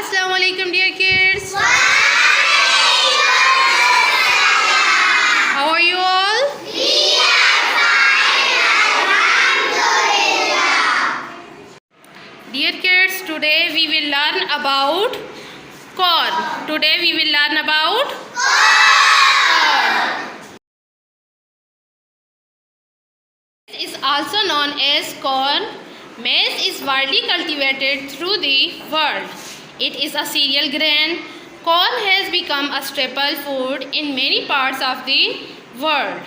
Assalamu alaikum dear kids. How are you all? Dear kids, today we will learn about corn. Today we will learn about corn. It is also known as corn. Maize is widely cultivated through the world. It is a cereal grain. Corn has become a staple food in many parts of the world.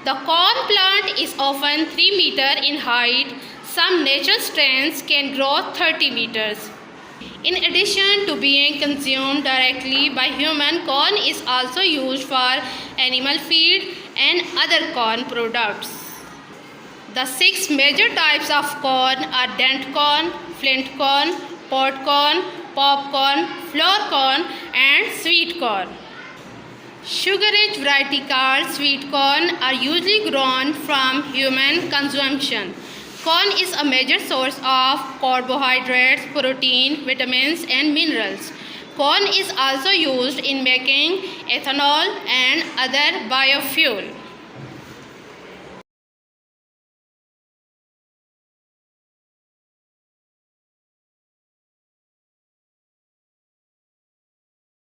The corn plant is often 3 meters in height. Some natural strains can grow 30 meters. In addition to being consumed directly by human, corn is also used for animal feed and other corn products. The 6 major types of corn are dent corn, flint corn, pod corn, popcorn, flour corn, and sweet corn. Sugar-rich variety called sweet corn are usually grown from human consumption. Corn is a major source of carbohydrates, protein, vitamins, and minerals. Corn is also used in making ethanol and other biofuel.